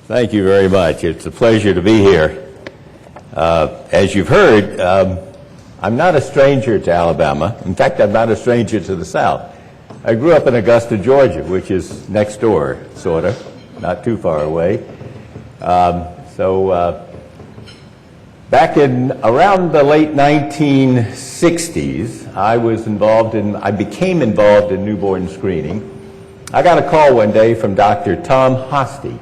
Thank you very much. It's a pleasure to be here. As you've heard, I'm not a stranger to Alabama. In fact, I'm not a stranger to the South. I grew up in Augusta, Georgia, which is next door, sort of, not too far away. Back in around the late 1960s, I became involved in newborn screening. I got a call one day from Dr. Tom Hosty,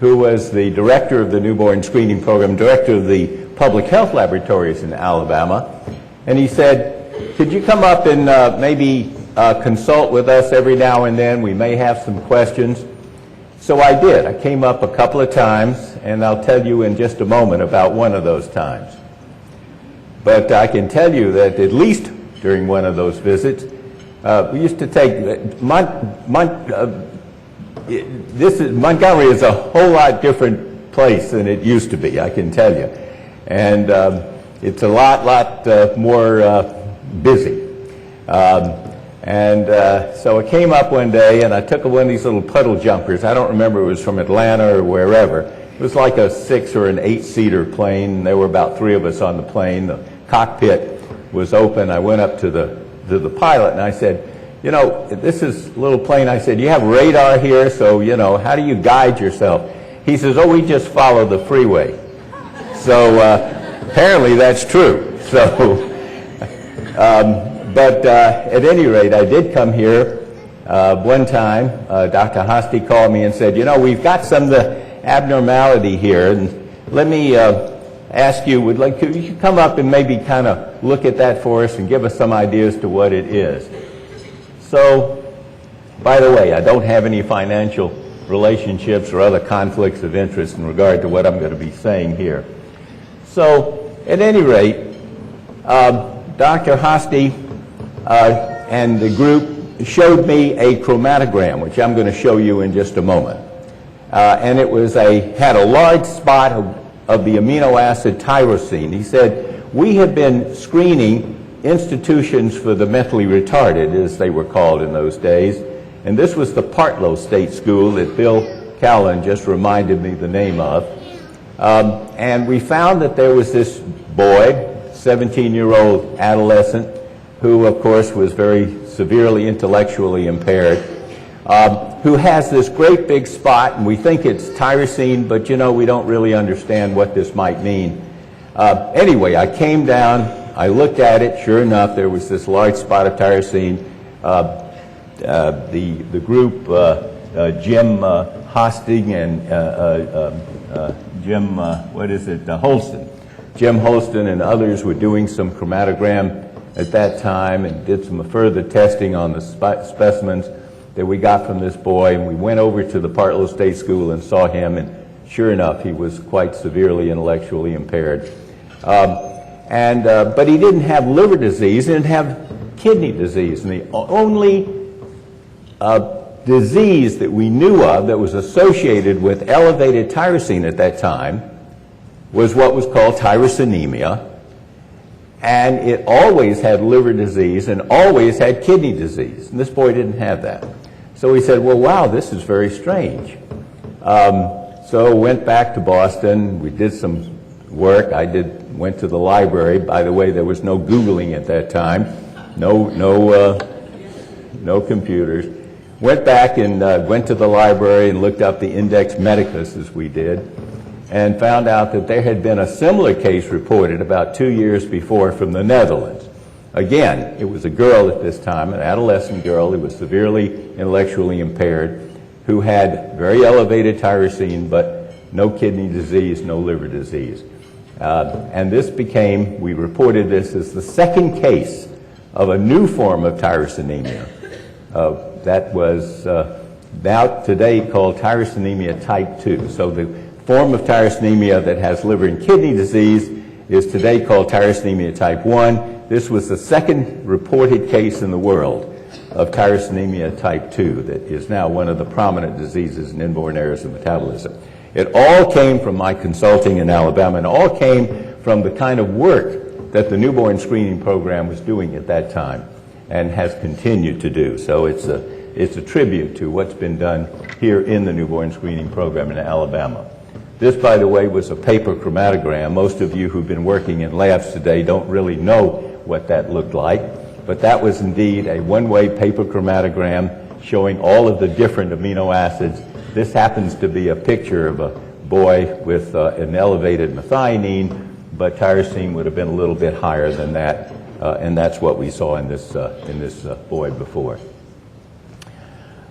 who was the director of the newborn screening program, director of the public health laboratories in Alabama, and he said, could you come up and maybe consult with us every now and then? We may have some questions. So I did. I came up a couple of times, and I'll tell you in just a moment about one of those times. But I can tell you that at least during one of those visits, we used to take, Montgomery is a whole lot different place than it used to be, I can tell you. And it's a lot more busy. So I came up one day and I took one of these little puddle jumpers. I don't remember, it was from Atlanta or wherever. It was like a 6 or an 8-seater plane. There were about 3 of us on the plane. The cockpit was open. I went up to the pilot and I said, you know, this is a little plane. I said, you have radar here, so, you know, how do you guide yourself? He says, oh, we just follow the freeway. So apparently that's true. So, but at any rate, I did come here one time. Dr. Hosty called me and said, you know, we've got some of the abnormality here, and let me ask you, could you come up and maybe kind of look at that for us and give us some ideas to what it is? So, by the way, I don't have any financial relationships or other conflicts of interest in regard to what I'm going to be saying here. So, at any rate, Dr. Hosty and the group showed me a chromatogram, which I'm going to show you in just a moment. And it was had a large spot of the amino acid tyrosine. He said, we have been screening institutions for the mentally retarded, as they were called in those days. And this was the Prattville State School that Bill Callan just reminded me the name of. And we found that there was this boy, 17-year-old adolescent, who, of course, was very severely intellectually impaired, who has this great big spot, and we think it's tyrosine, but, you know, we don't really understand what this might mean. Anyway, I came down, I looked at it, sure enough, there was this large spot of tyrosine. The group, Jim Hosting and Holston. Jim Holston and others were doing some chromatogram at that time and did some further testing on the specimens that we got from this boy, and we went over to the Prattville State School and saw him, and sure enough, he was quite severely intellectually impaired. But he didn't have liver disease, he didn't have kidney disease, and the only disease that we knew of that was associated with elevated tyrosine at that time was what was called tyrosinemia, and it always had liver disease and always had kidney disease, and this boy didn't have that. So we said, well, wow, this is very strange. So went back to Boston, we did some work, went to the library. By the way, there was no Googling at that time, no computers. Went back and went to the library and looked up the Index Medicus, as we did, and found out that there had been a similar case reported about 2 years before from the Netherlands. Again, it was a girl at this time, an adolescent girl who was severely intellectually impaired, who had very elevated tyrosine, but no kidney disease, no liver disease. And this became, we reported this as the second case of a new form of tyrosinemia that was now today called tyrosinemia type 2. So the form of tyrosinemia that has liver and kidney disease is today called tyrosinemia type 1. This was the second reported case in the world of tyrosinemia type 2 that is now one of the prominent diseases in inborn errors of metabolism. It all came from my consulting in Alabama, and all came from the kind of work that the newborn screening program was doing at that time and has continued to do. So it's it's a tribute to what's been done here in the newborn screening program in Alabama. This, by the way, was a paper chromatogram. Most of you who've been working in labs today don't really know what that looked like, but that was indeed a one-way paper chromatogram showing all of the different amino acids. This happens to be a picture of a boy with an elevated methionine, but tyrosine would have been a little bit higher than that, and that's what we saw in this boy before.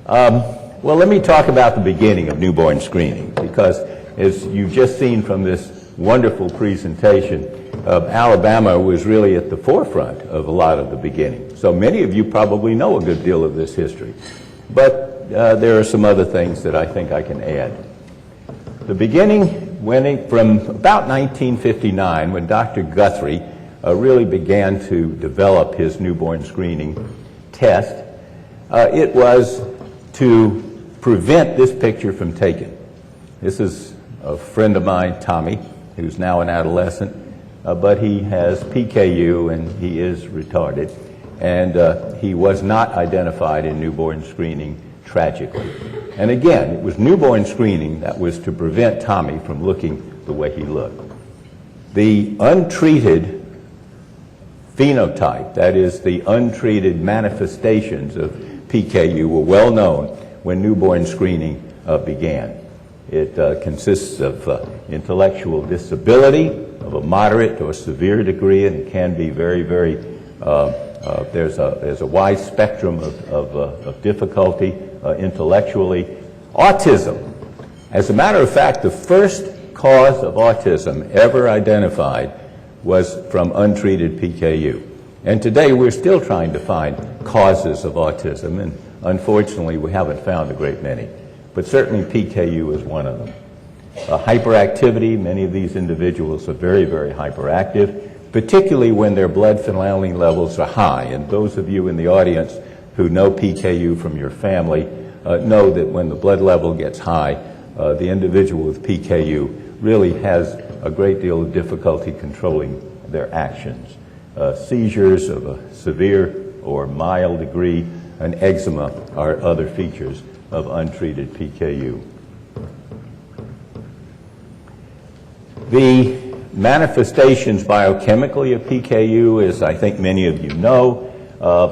Well, let me talk about the beginning of newborn screening, because as you've just seen from this wonderful presentation, Alabama was really at the forefront of a lot of the beginning. So many of you probably know a good deal of this history, but there are some other things that I think I can add. The beginning went from about 1959, when Dr. Guthrie really began to develop his newborn screening test. It was to prevent this picture from taking. This is a friend of mine, Tommy, who's now an adolescent, but he has PKU and he is retarded, and he was not identified in newborn screening, tragically. And again, it was newborn screening that was to prevent Tommy from looking the way he looked. The untreated phenotype, that is, the untreated manifestations of PKU, were well known when newborn screening began. It consists of intellectual disability of a moderate or severe degree, and it can be very, very, there's a wide spectrum of difficulty intellectually. Autism. As a matter of fact, the first cause of autism ever identified was from untreated PKU. And today we're still trying to find causes of autism, and unfortunately we haven't found a great many. But certainly PKU is one of them. Hyperactivity, many of these individuals are very, very hyperactive, particularly when their blood phenylalanine levels are high. And those of you in the audience who know PKU from your family know that when the blood level gets high, the individual with PKU really has a great deal of difficulty controlling their actions. Seizures of a severe or mild degree and eczema are other features of untreated PKU. The manifestations biochemically of PKU, as I think many of you know, are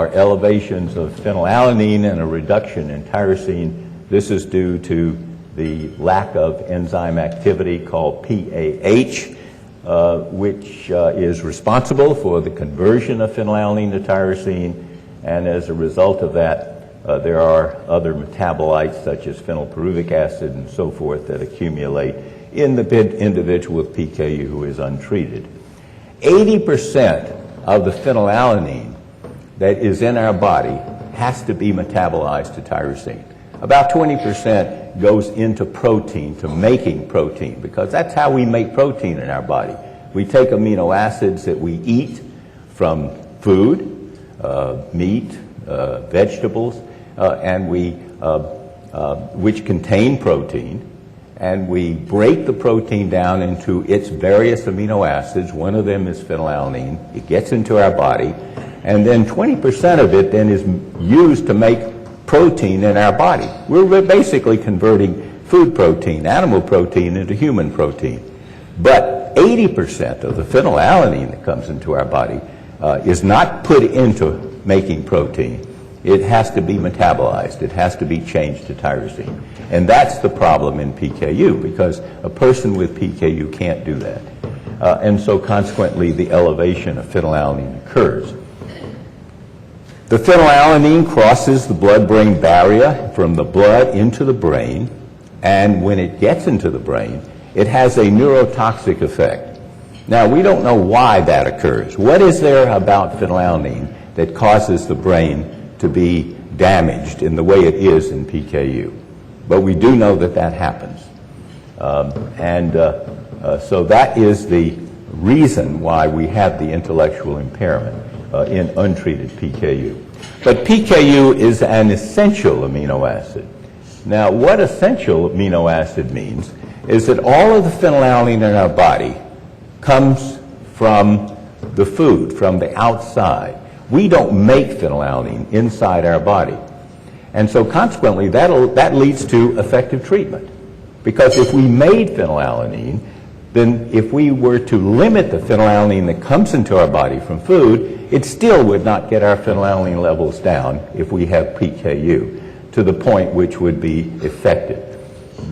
elevations of phenylalanine and a reduction in tyrosine. This is due to the lack of enzyme activity called PAH, which is responsible for the conversion of phenylalanine to tyrosine, and as a result of that, there are other metabolites such as phenylpyruvic acid and so forth that accumulate in the individual with PKU who is untreated. 80% of the phenylalanine that is in our body has to be metabolized to tyrosine. About 20% goes into protein, to making protein, because that's how we make protein in our body. We take amino acids that we eat from food, meat, vegetables, and which contain protein, and we break the protein down into its various amino acids. One of them is phenylalanine. It gets into our body, and then 20% of it then is used to make protein in our body. We're basically converting food protein, animal protein, into human protein. But 80% of the phenylalanine that comes into our body is not put into making protein. It has to be metabolized. It has to be changed to tyrosine. And that's the problem in PKU, because a person with PKU can't do that. And so consequently, the elevation of phenylalanine occurs. The phenylalanine crosses the blood-brain barrier from the blood into the brain, and when it gets into the brain, it has a neurotoxic effect. Now, we don't know why that occurs. What is there about phenylalanine that causes the brain to be damaged in the way it is in PKU? But we do know that that happens. So that is the reason why we have the intellectual impairment in untreated PKU. But PKU is an essential amino acid. Now, what essential amino acid means is that all of the phenylalanine in our body comes from the food, from the outside. We don't make phenylalanine inside our body. And so consequently, that leads to effective treatment. Because if we made phenylalanine, then if we were to limit the phenylalanine that comes into our body from food, it still would not get our phenylalanine levels down if we have PKU to the point which would be effective.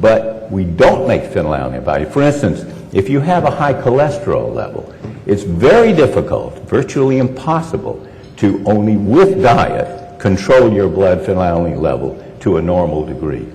But we don't make phenylalanine in the body. For instance, if you have a high cholesterol level, it's very difficult, virtually impossible, to only with diet control your blood phenylalanine level to a normal degree.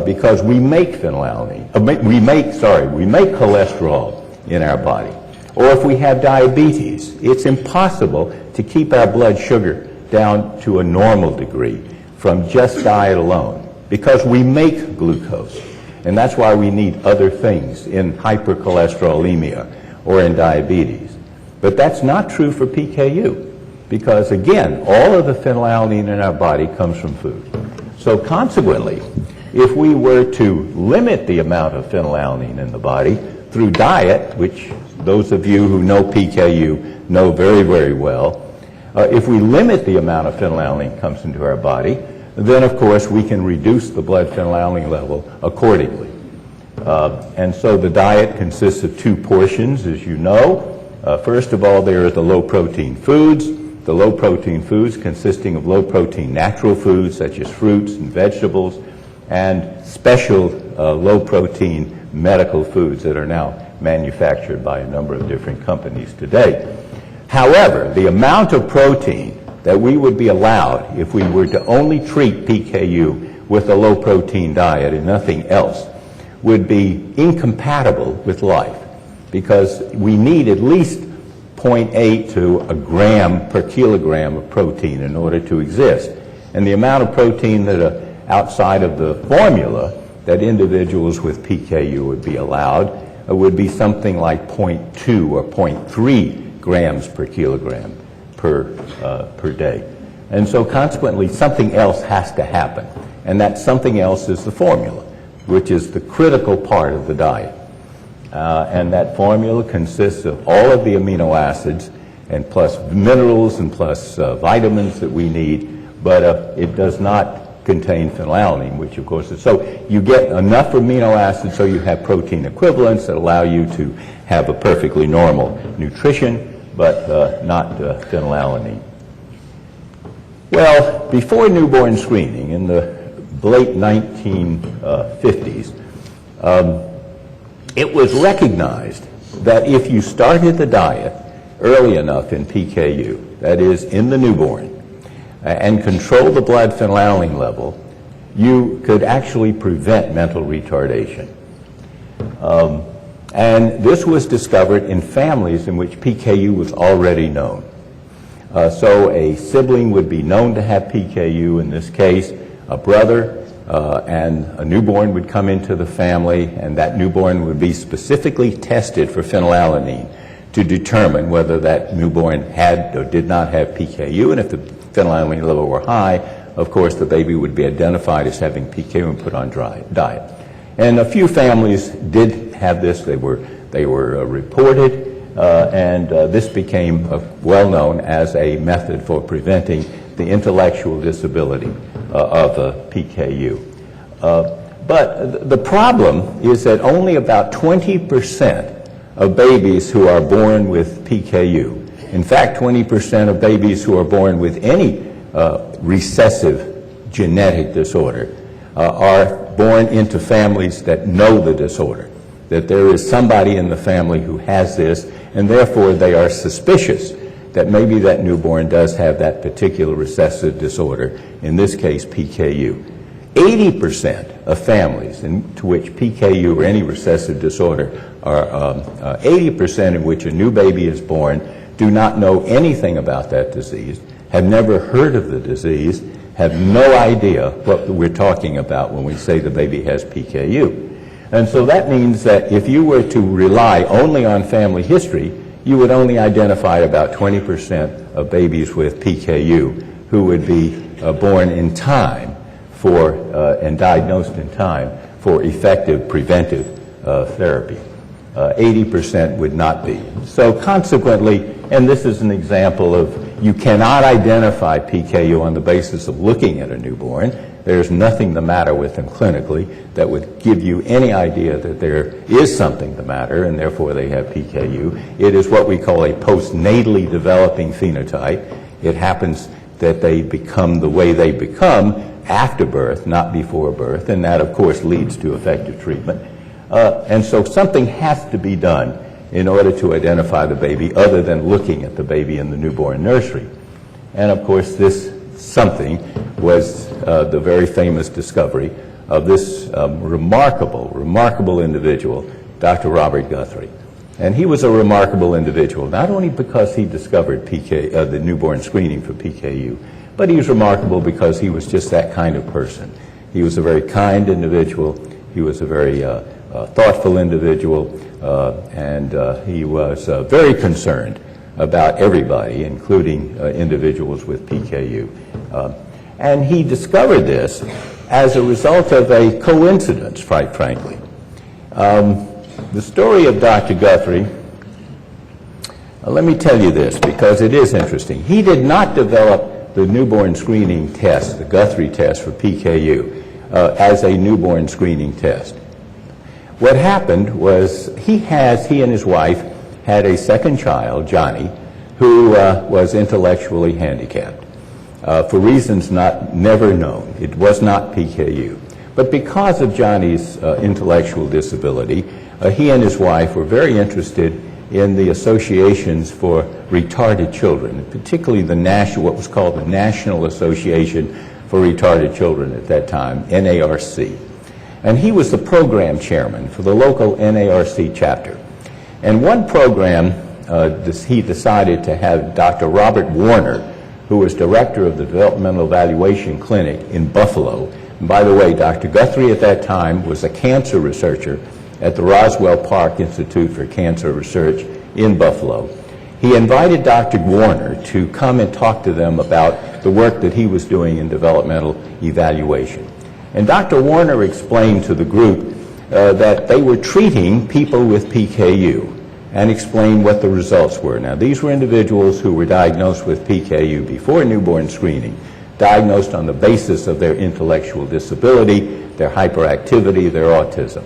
Because we make phenylalanine, we make cholesterol in our body. Or if we have diabetes, it's impossible to keep our blood sugar down to a normal degree from just diet alone, because we make glucose. And that's why we need other things in hypercholesterolemia or in diabetes. But that's not true for PKU, because again, all of the phenylalanine in our body comes from food. So consequently, if we were to limit the amount of phenylalanine in the body through diet, which those of you who know PKU know very, very well, if we limit the amount of phenylalanine that comes into our body, then of course we can reduce the blood phenylalanine level accordingly. And so the diet consists of two portions, as you know. First of all, there are the low-protein foods. The low-protein foods consisting of low-protein natural foods such as fruits and vegetables, and special low-protein medical foods that are now manufactured by a number of different companies today. However, the amount of protein that we would be allowed if we were to only treat PKU with a low-protein diet and nothing else would be incompatible with life, because we need at least 0.8 to a gram per kilogram of protein in order to exist. And the amount of protein that outside of the formula that individuals with PKU would be allowed would be something like 0.2 or 0.3 grams per kilogram per day. And so consequently, something else has to happen. And that something else is the formula, which is the critical part of the diet. And that formula consists of all of the amino acids and plus minerals and plus vitamins that we need, but it does not contain phenylalanine, which of course is, so you get enough amino acids so you have protein equivalents that allow you to have a perfectly normal nutrition, but not phenylalanine. Well, before newborn screening in the late 1950s, it was recognized that if you started the diet early enough in PKU, that is in the newborn, and control the blood phenylalanine level, you could actually prevent mental retardation. And this was discovered in families in which PKU was already known. So a sibling would be known to have PKU, in this case, a brother, and a newborn would come into the family, and that newborn would be specifically tested for phenylalanine to determine whether that newborn had or did not have PKU, and if the phenylalanine level were high, of course the baby would be identified as having PKU and put on diet. And a few families did have this. They were reported, and this became well known as a method for preventing the intellectual disability of PKU. But the problem is that only about 20% of babies who are born with PKU, in fact 20% of babies who are born with any recessive genetic disorder, are born into families that know the disorder, that there is somebody in the family who has this, and therefore they are suspicious that maybe that newborn does have that particular recessive disorder, in this case PKU. 80% of families into which PKU or any recessive disorder are 80% in which a new baby is born do not know anything about that disease, have never heard of the disease, have no idea what we're talking about when we say the baby has PKU. And so that means that if you were to rely only on family history, you would only identify about 20% of babies with PKU who would be born in time for and diagnosed in time for effective preventive therapy. 80% would not be. So consequently, and this is an example of you cannot identify PKU on the basis of looking at a newborn. There's nothing the matter with them clinically that would give you any idea that there is something the matter and therefore they have PKU. It is what we call a postnatally developing phenotype. It happens that they become the way they become after birth, not before birth, and that of course leads to effective treatment. And so something has to be done in order to identify the baby other than looking at the baby in the newborn nursery. And of course this something was the very famous discovery of this remarkable individual, Dr. Robert Guthrie. And he was a remarkable individual, not only because he discovered the newborn screening for PKU, but he was remarkable because he was just that kind of person. He was a very kind individual. He was a very thoughtful individual, and he was very concerned about everybody, including individuals with PKU. And he discovered this as a result of a coincidence, quite frankly. The story of Dr. Guthrie, let me tell you this because it is interesting. He did not develop the newborn screening test, the Guthrie test for PKU, as a newborn screening test. What happened was he and his wife had a second child, Johnny, who was intellectually handicapped for reasons never known. It was not PKU. But because of Johnny's intellectual disability, he and his wife were very interested in the associations for retarded children, particularly what was called the National Association for Retarded Children at that time, NARC. And he was the program chairman for the local NARC chapter. And one program, he decided to have Dr. Robert Warner, who was director of the Developmental Evaluation Clinic in Buffalo. And by the way, Dr. Guthrie at that time was a cancer researcher at the Roswell Park Institute for Cancer Research in Buffalo. He invited Dr. Warner to come and talk to them about the work that he was doing in developmental evaluation. And Dr. Warner explained to the group that they were treating people with PKU and explained what the results were. Now, these were individuals who were diagnosed with PKU before newborn screening, diagnosed on the basis of their intellectual disability, their hyperactivity, their autism.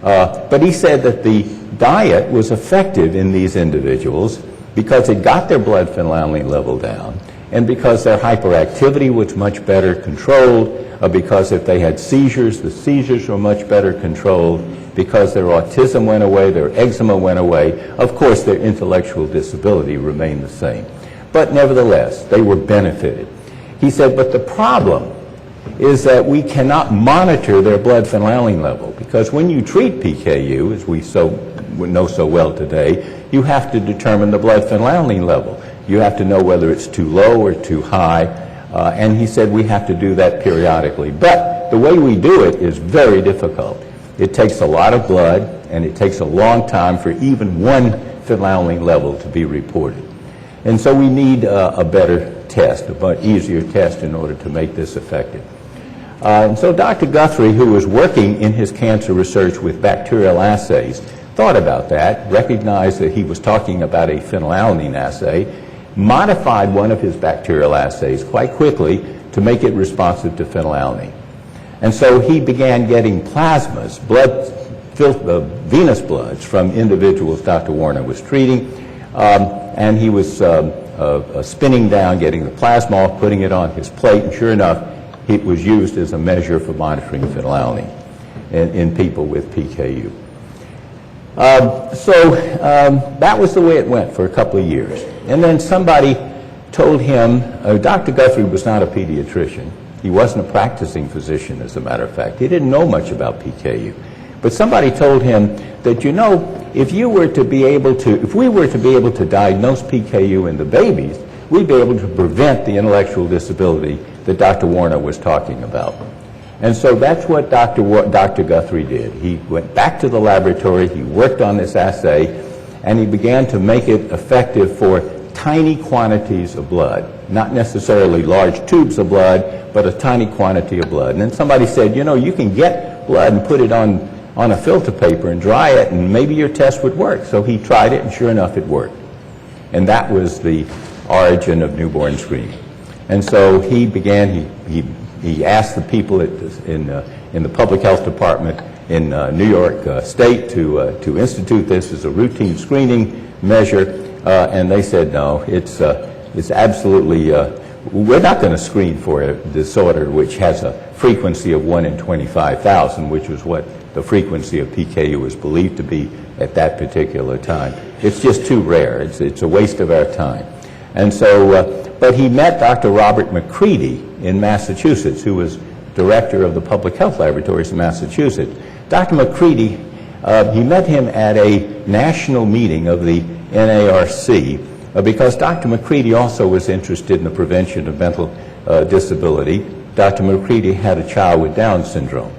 But he said that the diet was effective in these individuals because it got their blood phenylalanine level down, and because their hyperactivity was much better controlled, because if they had seizures, the seizures were much better controlled, because their autism went away, their eczema went away. Of course, their intellectual disability remained the same. But nevertheless, they were benefited. He said, but the problem is that we cannot monitor their blood phenylalanine level, because when you treat PKU, as we know so well today, you have to determine the blood phenylalanine level. You have to know whether it's too low or too high, and he said we have to do that periodically. But the way we do it is very difficult. It takes a lot of blood, and it takes a long time for even one phenylalanine level to be reported. And so we need a better test, a much easier test in order to make this effective. And so Dr. Guthrie, who was working in his cancer research with bacterial assays, thought about that, recognized that he was talking about a phenylalanine assay, modified one of his bacterial assays quite quickly to make it responsive to phenylalanine. And so he began getting plasmas, venous bloods from individuals Dr. Warner was treating, and he was spinning down, getting the plasma off, putting it on his plate, and sure enough, it was used as a measure for monitoring phenylalanine in people with PKU. So that was the way it went for a couple of years. And then somebody told him, Dr. Guthrie was not a pediatrician. He wasn't a practicing physician, as a matter of fact. He didn't know much about PKU. But somebody told him that, you know, if we were to be able to diagnose PKU in the babies, we'd be able to prevent the intellectual disability that Dr. Warner was talking about. And so that's what Dr. Guthrie did. He went back to the laboratory, he worked on this assay, and he began to make it effective for tiny quantities of blood, not necessarily large tubes of blood, but a tiny quantity of blood. And then somebody said, you know, you can get blood and put it on on a filter paper and dry it, and maybe your test would work. So he tried it, and sure enough, it worked. And that was the origin of newborn screening. And so he began, he asked the people in the public health department in New York State to institute this as a routine screening measure, and they said, no, it's absolutely, we're not going to screen for a disorder which has a frequency of 1 in 25,000, which was what the frequency of PKU was believed to be at that particular time. It's just too rare. It's a waste of our time. And so, but he met Dr. Robert McCready in Massachusetts, who was director of the public health laboratories in Massachusetts. Dr. McCready, he met him at a national meeting of the NARC because Dr. McCready also was interested in the prevention of mental disability. Dr. McCready had a child with Down syndrome.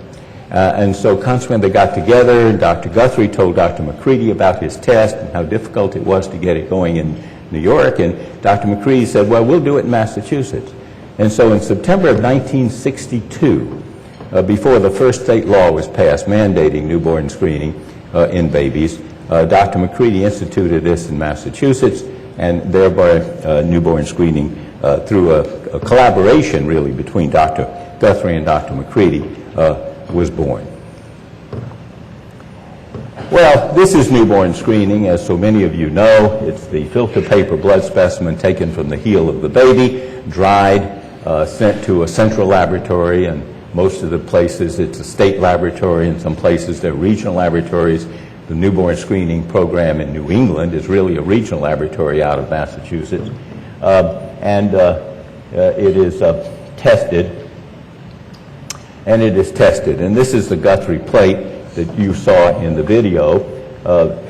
And so consequently they got together, and Dr. Guthrie told Dr. McCready about his test and how difficult it was to get it going in New York, and Dr. McCready said, well, we'll do it in Massachusetts. And so in September of 1962, before the first state law was passed mandating newborn screening in babies, Dr. McCready instituted this in Massachusetts, and thereby newborn screening through a collaboration really between Dr. Guthrie and Dr. McCready was born. Well, this is newborn screening, as so many of you know. It's the filter paper blood specimen taken from the heel of the baby, dried, sent to a central laboratory, and most of the places it's a state laboratory, in some places they're regional laboratories. The newborn screening program in New England is really a regional laboratory out of Massachusetts. It is tested, and it is tested. And this is the Guthrie plate that you saw in the video.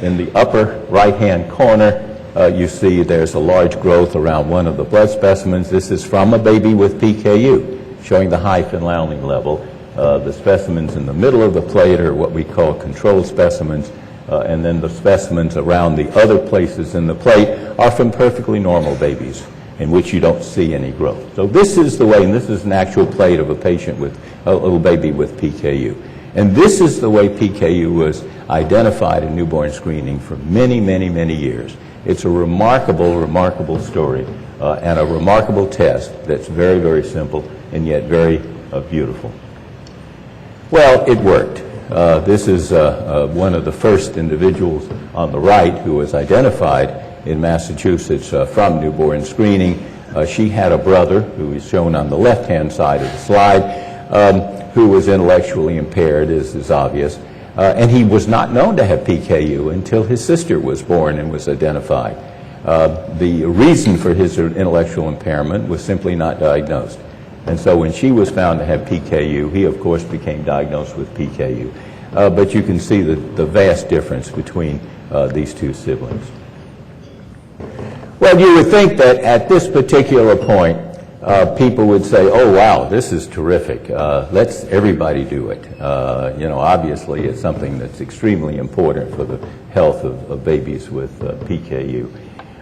In the upper right-hand corner, you see there's a large growth around one of the blood specimens. This is from a baby with PKU, showing the high phenylalanine level. The specimens in the middle of the plate are what we call control specimens, and then the specimens around the other places in the plate are from perfectly normal babies in which you don't see any growth. So this is the way, and this is an actual plate of a patient with a little baby with PKU. And this is the way PKU was identified in newborn screening for many, many, many years. It's a remarkable, remarkable story and a remarkable test that's very, very simple and yet very beautiful. Well, it worked. This is one of the first individuals on the right who was identified in Massachusetts from newborn screening. She had a brother, who is shown on the left-hand side of the slide, who was intellectually impaired, as is obvious. And he was not known to have PKU until his sister was born and was identified. The reason for his intellectual impairment was simply not diagnosed. And so when she was found to have PKU, he, of course, became diagnosed with PKU. But you can see the vast difference between these two siblings. Well, you would think that at this particular point, people would say, oh, wow, this is terrific. Let's everybody do it. You know, obviously, it's something that's extremely important for the health of babies with PKU.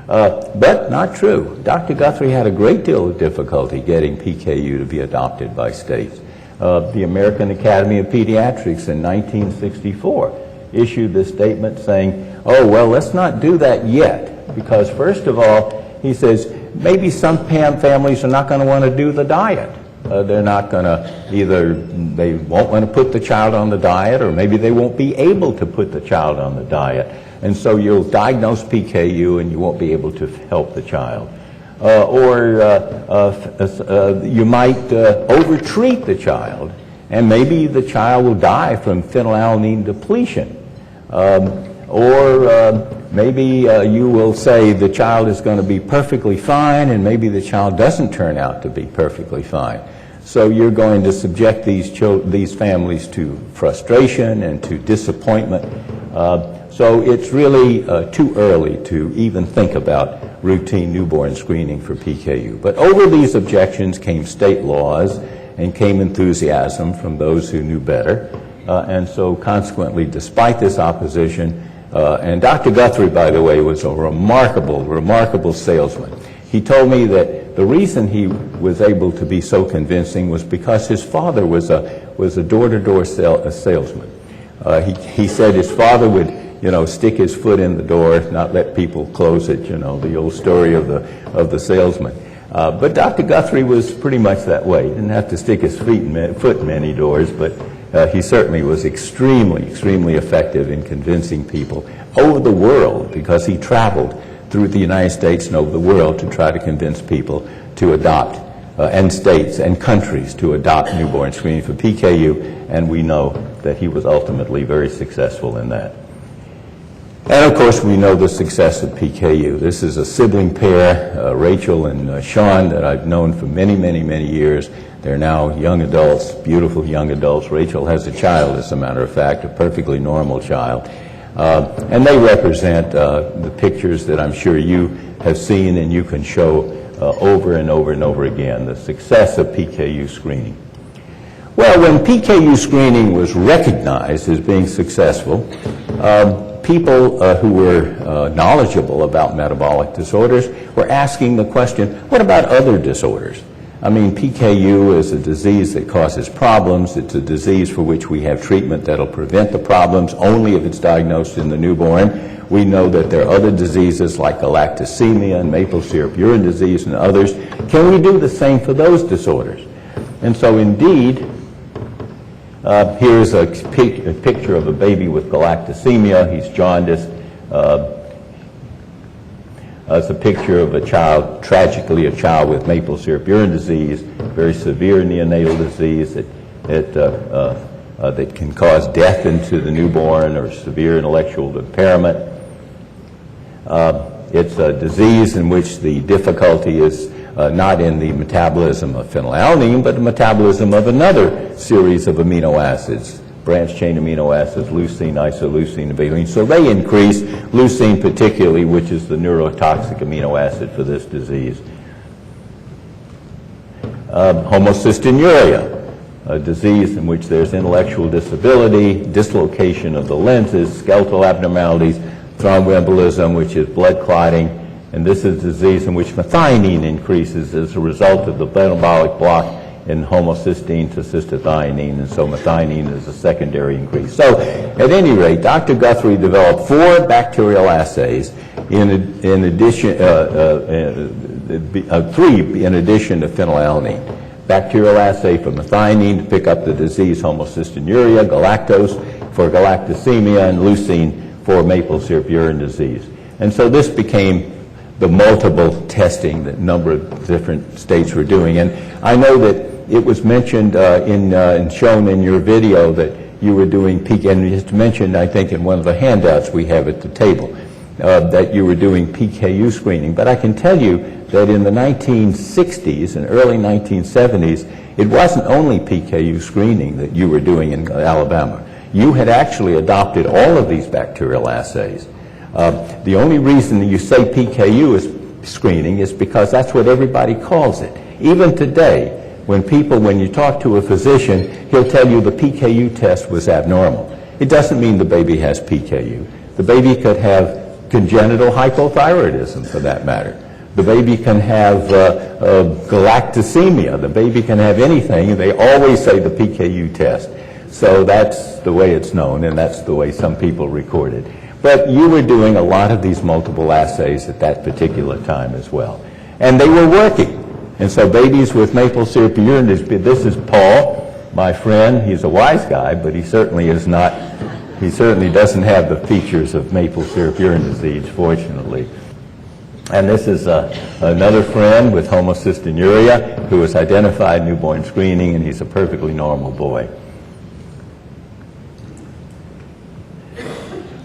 But not true. Dr. Guthrie had a great deal of difficulty getting PKU to be adopted by states. The American Academy of Pediatrics in 1964 issued this statement saying, oh, well, let's not do that yet, because first of all, he says, maybe some families are not going to want to do the diet. They're not going to, either they won't want to put the child on the diet, or maybe they won't be able to put the child on the diet. And so you'll diagnose PKU and you won't be able to help the child. You might overtreat the child, and maybe the child will die from phenylalanine depletion. Maybe you will say the child is going to be perfectly fine, and maybe the child doesn't turn out to be perfectly fine. So you're going to subject these families to frustration and to disappointment. So it's really too early to even think about routine newborn screening for PKU. But over these objections came state laws and came enthusiasm from those who knew better. And so consequently, despite this opposition, and Dr. Guthrie, by the way, was a remarkable, remarkable salesman. He told me that the reason he was able to be so convincing was because his father was a door-to-door salesman. He said his father would, stick his foot in the door, not let people close it, the old story of the salesman. But Dr. Guthrie was pretty much that way. He didn't have to stick his foot in many doors, but he certainly was extremely, extremely effective in convincing people over the world, because he traveled through the United States and over the world to try to convince people to adopt, and states and countries to adopt newborn screening for PKU, and we know that he was ultimately very successful in that. And of course, we know the success of PKU. This is a sibling pair, Rachel and Sean, that I've known for many, many, many years. They're now young adults, beautiful young adults. Rachel has a child, as a matter of fact, a perfectly normal child. And they represent the pictures that I'm sure you have seen and you can show over and over and over again, the success of PKU screening. Well, when PKU screening was recognized as being successful, people who were knowledgeable about metabolic disorders were asking the question, what about other disorders? I mean, PKU is a disease that causes problems. It's a disease for which we have treatment that'll prevent the problems only if it's diagnosed in the newborn. We know that there are other diseases like galactosemia and maple syrup urine disease and others. Can we do the same for those disorders? And so indeed, here's a picture of a baby with galactosemia. He's jaundiced. It's a picture of a child, tragically a child with maple syrup urine disease, very severe neonatal disease that can cause death into the newborn or severe intellectual impairment. It's a disease in which the difficulty is not in the metabolism of phenylalanine, but the metabolism of another series of amino acids, branched-chain amino acids, leucine, isoleucine, and valine. So they increase, leucine particularly, which is the neurotoxic amino acid for this disease. Homocystinuria, a disease in which there's intellectual disability, dislocation of the lenses, skeletal abnormalities, thromboembolism, which is blood clotting, and this is a disease in which methionine increases as a result of the metabolic block in homocysteine to cystathionine, and so methionine is a secondary increase. So, at any rate, Dr. Guthrie developed 4 bacterial assays in addition, 3 in addition to phenylalanine. Bacterial assay for methionine to pick up the disease homocystinuria, galactose for galactosemia, and leucine for maple syrup urine disease. And so this became the multiple testing that a number of different states were doing. And I know that it was mentioned and shown in your video that you were doing and it's mentioned, I think, in one of the handouts we have at the table, that you were doing PKU screening. But I can tell you that in the 1960s and early 1970s, it wasn't only PKU screening that you were doing in Alabama. You had actually adopted all of these bacterial assays. The only reason that you say PKU is screening is because that's what everybody calls it. Even today, when you talk to a physician, he'll tell you the PKU test was abnormal. It doesn't mean the baby has PKU. The baby could have congenital hypothyroidism, for that matter. The baby can have galactosemia. The baby can have anything. They always say the PKU test. So that's the way it's known, and that's the way some people record it. But you were doing a lot of these multiple assays at that particular time as well. And they were working. And so babies with maple syrup urine disease, this is Paul, my friend. He's a wise guy, but he certainly is not, he certainly doesn't have the features of maple syrup urine disease, fortunately. And this is another friend with homocystinuria who was identified newborn screening, and he's a perfectly normal boy.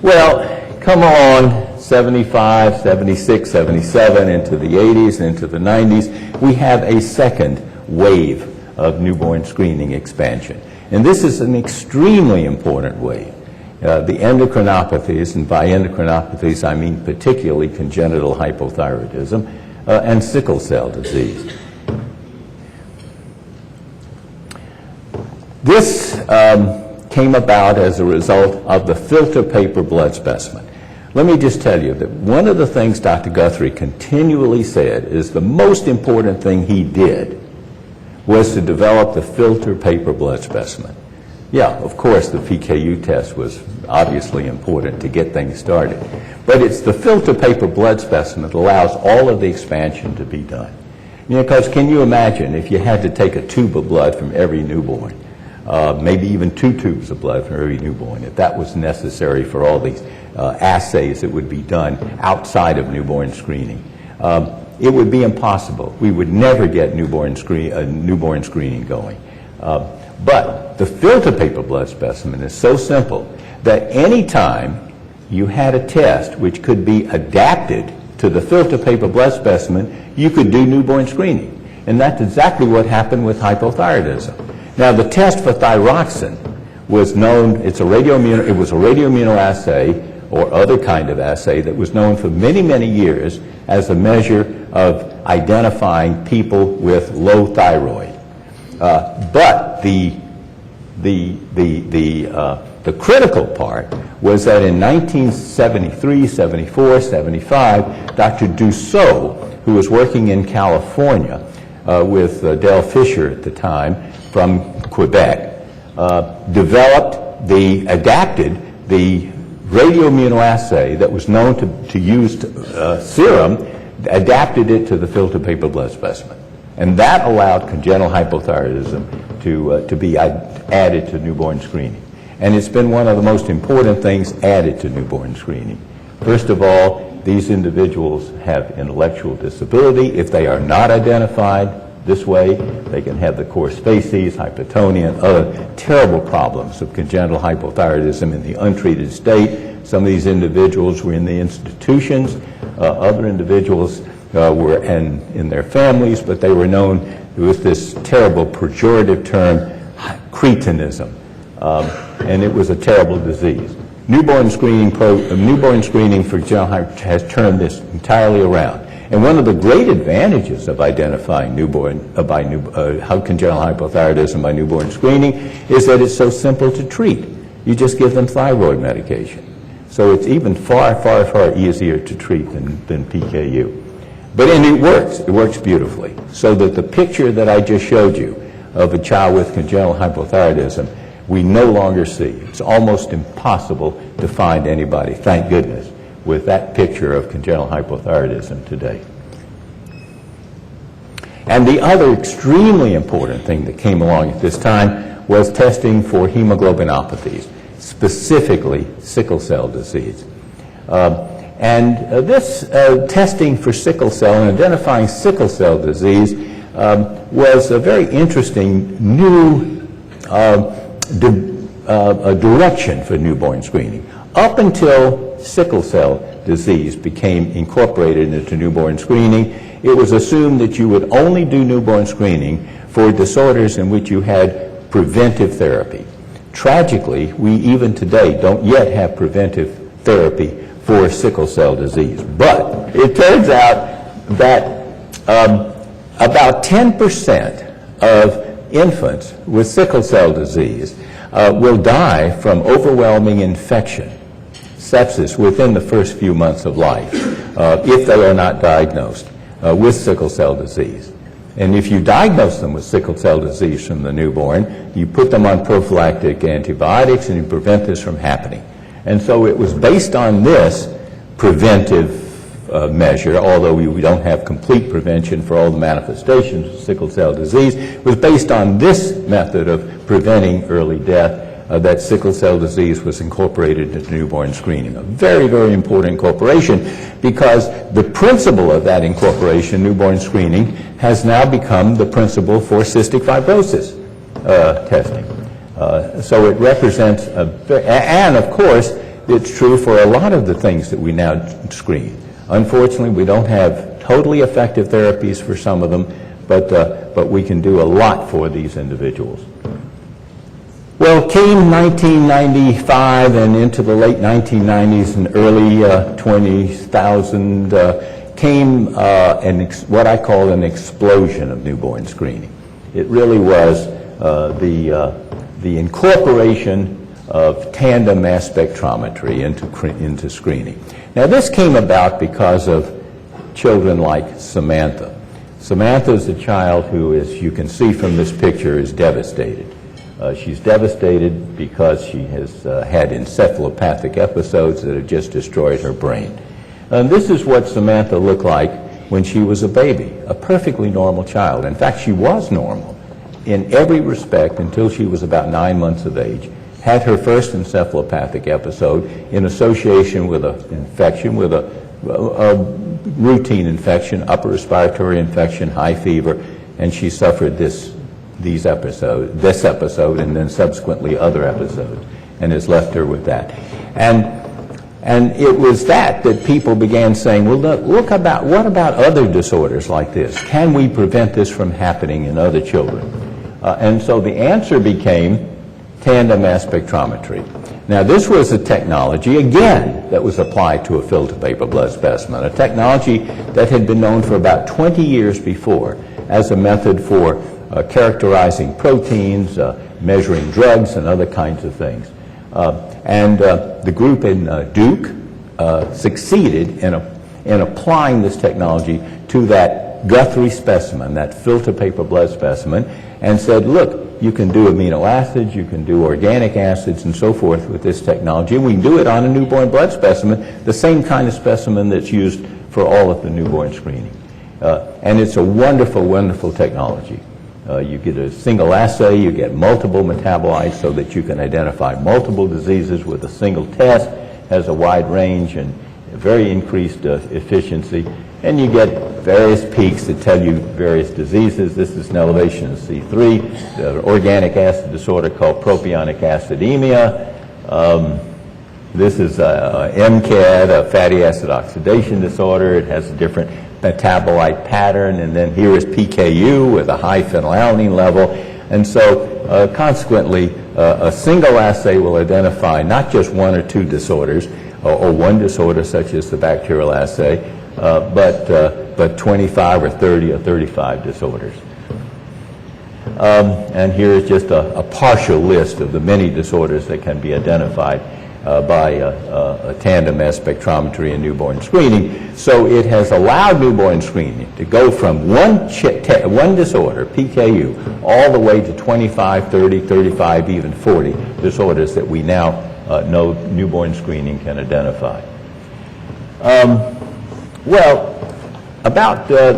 Well, come along, 75, 76, 77, into the 80s, into the 90s, we have a second wave of newborn screening expansion. And this is an extremely important wave. The endocrinopathies, and by endocrinopathies I mean particularly congenital hypothyroidism and sickle cell disease. This came about as a result of the filter paper blood specimen. Let me just tell you that one of the things Dr. Guthrie continually said is the most important thing he did was to develop the filter paper blood specimen. Yeah, of course, the PKU test was obviously important to get things started. But it's the filter paper blood specimen that allows all of the expansion to be done. You know, because can you imagine if you had to take a tube of blood from every newborn, maybe even 2 tubes of blood from every newborn, if that was necessary for all these assays that would be done outside of newborn screening? It would be impossible. We would never get newborn screening going. But the filter paper blood specimen is so simple that any time you had a test which could be adapted to the filter paper blood specimen, you could do newborn screening. And that's exactly what happened with hypothyroidism. Now, the test for thyroxine was known, it was a radioimmunoassay or other kind of assay that was known for many, many years as a measure of identifying people with low thyroid. But the critical part was that in 1973, 74, 75, Dr. Dussault, who was working in California with Del Fisher at the time from Quebec, adapted the radioimmunoassay that was known to use serum, adapted it to the filter paper blood specimen. And that allowed congenital hypothyroidism to be added to newborn screening. And it's been one of the most important things added to newborn screening. First of all, these individuals have intellectual disability. If they are not identified this way, they can have the coarse facies, hypotonia, and other terrible problems of congenital hypothyroidism in the untreated state. Some of these individuals were in the institutions. Other individuals were in their families, but they were known with this terrible pejorative term, cretinism. And it was a terrible disease. Newborn screening for congenital hypothyroidism has turned this entirely around. And one of the great advantages of identifying congenital hypothyroidism by newborn screening is that it's so simple to treat. You just give them thyroid medication. So it's even far, far, far easier to treat than PKU. But it works beautifully. So that the picture that I just showed you of a child with congenital hypothyroidism, we no longer see. It's almost impossible to find anybody, thank goodness, with that picture of congenital hypothyroidism today. And the other extremely important thing that came along at this time was testing for hemoglobinopathies, specifically sickle cell disease. This testing for sickle cell and identifying sickle cell disease was a very interesting new direction for newborn screening. Up until sickle cell disease became incorporated into newborn screening, it was assumed that you would only do newborn screening for disorders in which you had preventive therapy. Tragically, we even today don't yet have preventive therapy for sickle cell disease. But it turns out that about 10% of infants with sickle cell disease will die from overwhelming infection, sepsis, within the first few months of life if they are not diagnosed with sickle cell disease. And if you diagnose them with sickle cell disease from the newborn, you put them on prophylactic antibiotics and you prevent this from happening. And so it was based on this preventive measure, although we don't have complete prevention for all the manifestations of sickle cell disease, was based on this method of preventing early death that sickle cell disease was incorporated into newborn screening. A very, very important incorporation because the principle of that incorporation, newborn screening, has now become the principle for cystic fibrosis testing. So it represents and of course, it's true for a lot of the things that we now screen. Unfortunately, we don't have totally effective therapies for some of them, but we can do a lot for these individuals. Well, came 1995 and into the late 1990s and early 20,000 came what I call an explosion of newborn screening. It really was the incorporation of tandem mass spectrometry into screening. Now, this came about because of children like Samantha. Samantha is a child who, as you can see from this picture, is devastated. She's devastated because she has had encephalopathic episodes that have just destroyed her brain. And this is what Samantha looked like when she was a baby, a perfectly normal child. In fact, she was normal in every respect until she was about 9 months of age, had her first encephalopathic episode in association with an infection, with a routine infection, upper respiratory infection, high fever, and she suffered this episode and then subsequently other episodes, and has left her with that. And it was that people began saying, well, what about other disorders like this? Can we prevent this from happening in other children? And so the answer became tandem mass spectrometry. Now, this was a technology, again, that was applied to a filter paper blood specimen, a technology that had been known for about 20 years before as a method for characterizing proteins, measuring drugs, and other kinds of things. The group in Duke succeeded in applying this technology to that Guthrie specimen, that filter paper blood specimen, and said, look, you can do amino acids, you can do organic acids, and so forth with this technology. We can do it on a newborn blood specimen, the same kind of specimen that's used for all of the newborn screening. And it's a wonderful, wonderful technology. You get a single assay, you get multiple metabolites so that you can identify multiple diseases with a single test, has a wide range and very increased efficiency, and you get various peaks that tell you various diseases. This is an elevation of C3, the organic acid disorder called propionic acidemia. This is MCAD, a fatty acid oxidation disorder. It has a different metabolite pattern, and then here is PKU with a high phenylalanine level. And so consequently, a single assay will identify not just one or two disorders, or one disorder such as the bacterial assay, but 25 or 30 or 35 disorders. And here is just a partial list of the many disorders that can be identified by a tandem mass spectrometry and newborn screening. So it has allowed newborn screening to go from one disorder, PKU, all the way to 25, 30, 35, even 40 disorders that we now know newborn screening can identify. Well, about the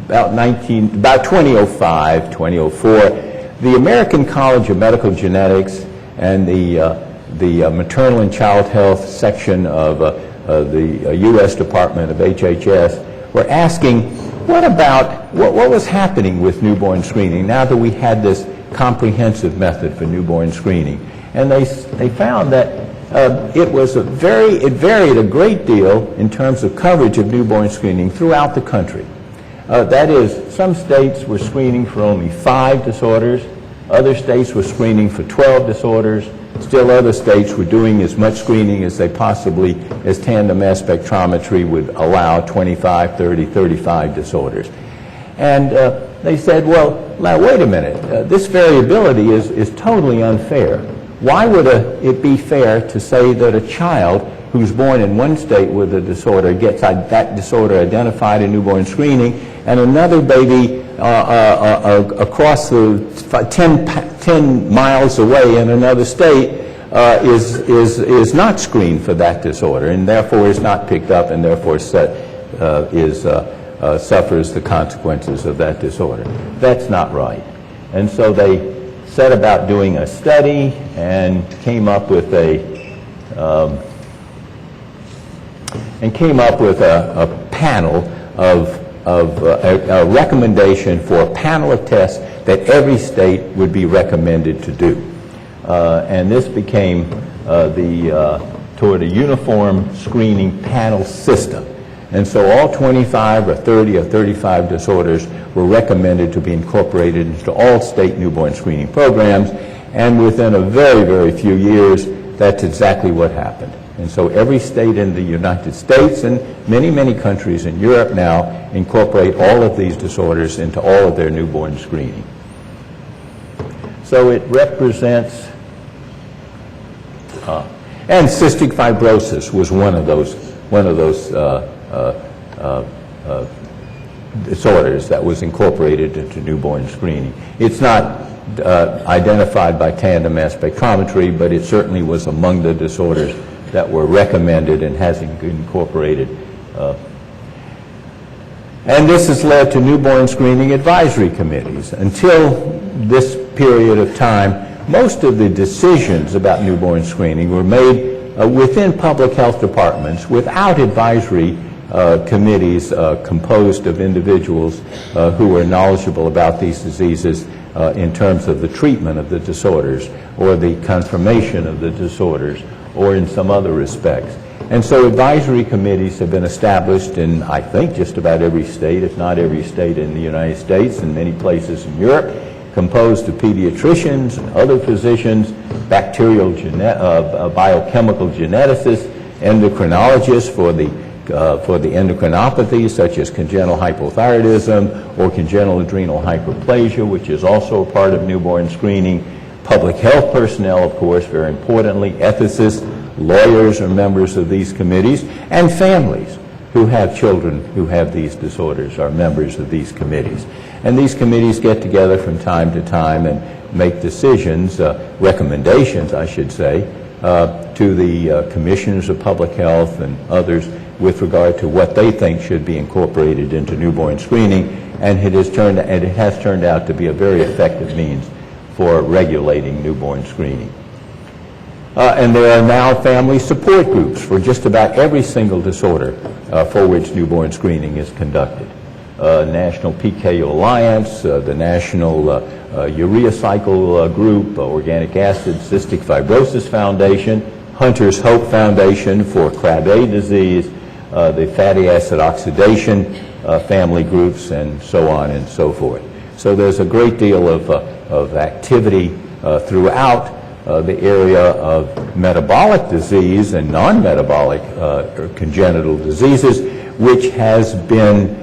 about 2005, 2004, the American College of Medical Genetics and the Maternal and Child Health section of the U.S. Department of HHS were asking, what was happening with newborn screening now that we had this comprehensive method for newborn screening? And they found that it varied a great deal in terms of coverage of newborn screening throughout the country. That is, some states were screening for only 5 disorders, other states were screening for 12 disorders, still other states were doing as much screening as tandem mass spectrometry would allow, 25, 30, 35 disorders. And they said, well, now wait a minute, this variability is totally unfair. Why would it be fair to say that a child who's born in one state with a disorder gets that disorder identified in newborn screening, and another baby across the 10 miles away in another state is not screened for that disorder, and therefore is not picked up, and therefore suffers the consequences of that disorder. That's not right. And so they set about doing a study and came up with a panel a recommendation for a panel of tests that every state would be recommended to do. And this became toward a uniform screening panel system. And so all 25 or 30 or 35 disorders were recommended to be incorporated into all state newborn screening programs. And within a very, very few years, that's exactly what happened. And so every state in the United States and many, many countries in Europe now incorporate all of these disorders into all of their newborn screening. So it represents, and cystic fibrosis was one of those disorders that was incorporated into newborn screening. It's not identified by Tandem as spectrometry, but it certainly was among the disorders that were recommended and has been incorporated. And this has led to newborn screening advisory committees. Until this period of time, most of the decisions about newborn screening were made within public health departments without advisory committees composed of individuals who were knowledgeable about these diseases in terms of the treatment of the disorders or the confirmation of the disorders or in some other respects. And so advisory committees have been established in, I think, just about every state, if not every state in the United States and many places in Europe, composed of pediatricians and other physicians, bacterial biochemical geneticists, endocrinologists for the endocrinopathies such as congenital hypothyroidism or congenital adrenal hyperplasia, which is also a part of newborn screening, public health personnel, of course, very importantly, ethicists, lawyers are members of these committees, and families who have children who have these disorders are members of these committees. And these committees get together from time to time and make decisions, recommendations, I should say, to the commissioners of public health and others with regard to what they think should be incorporated into newborn screening, and it has turned out to be a very effective means for regulating newborn screening. And there are now family support groups for just about every single disorder for which newborn screening is conducted. National PK Alliance, the National Urea Cycle Group, Organic Acid Cystic Fibrosis Foundation, Hunter's Hope Foundation for Krabbe disease, the Fatty Acid Oxidation family groups, and so on and so forth. So there's a great deal of activity throughout the area of metabolic disease and non-metabolic congenital diseases, which has been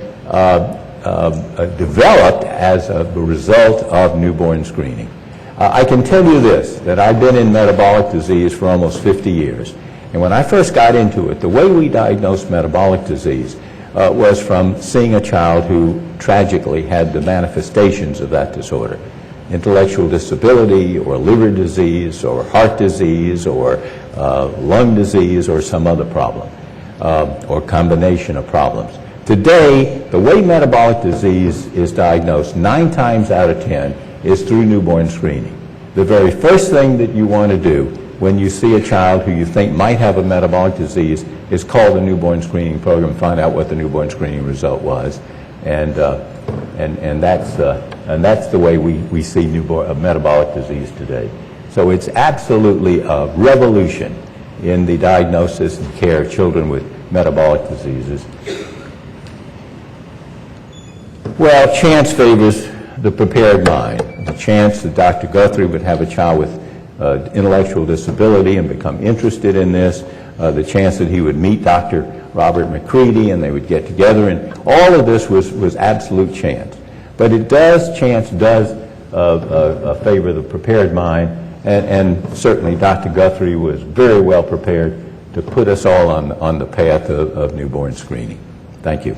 developed as a result of newborn screening. I can tell you this, that I've been in metabolic disease for almost 50 years. And when I first got into it, the way we diagnosed metabolic disease was from seeing a child who tragically had the manifestations of that disorder. Intellectual disability or liver disease or heart disease or lung disease or some other problem or combination of problems. Today, the way metabolic disease is diagnosed 9 times out of 10 is through newborn screening. The very first thing that you want to do when you see a child who you think might have a metabolic disease is call the newborn screening program and find out what the newborn screening result was. And that's the way we see metabolic disease today. So it's absolutely a revolution in the diagnosis and care of children with metabolic diseases. Well, chance favors the prepared mind. The chance that Dr. Guthrie would have a child with intellectual disability and become interested in this, the chance that he would meet Dr. Robert McCready and they would get together, and all of this was absolute chance. But chance does favor the prepared mind, and certainly Dr. Guthrie was very well prepared to put us all on the path of newborn screening. Thank you.